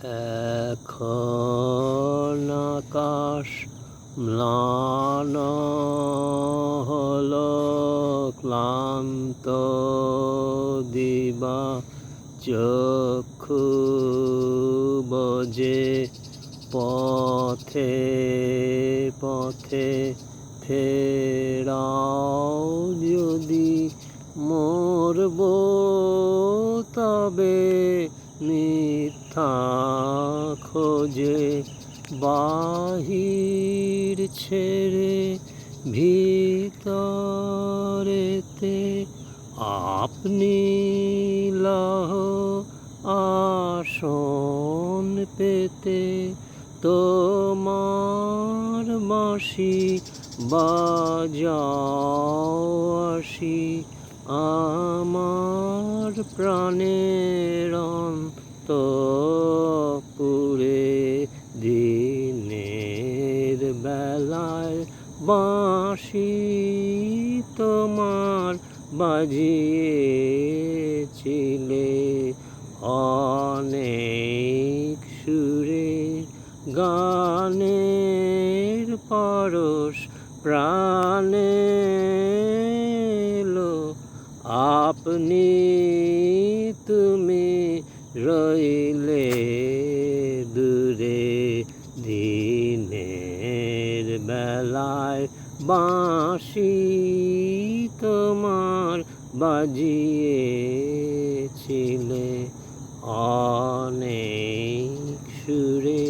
এখন আকাশ ম্লান হলো, ক্লান্ত দিবা চক্ষু বোঝে পথে পথে ফেরাও যদি মরব তবে মিথ্যা খোঁজে বাহির ছেড়ে ভিতরেতে আপনি লহ আসন পেতে তোমার বাঁশি বাজাও আসি আমার প্রাণের অন্তঃপুরে দিনের বেলায় বাঁশি তোমার বাজিয়েছিলে অনেক সুরে গানের পরশ প্রাণে এলো আপনি তুমি রইলে দূরে দিনের বেলায় বাঁশি তোমার বাজিয়েছিলে অনেক সুরে।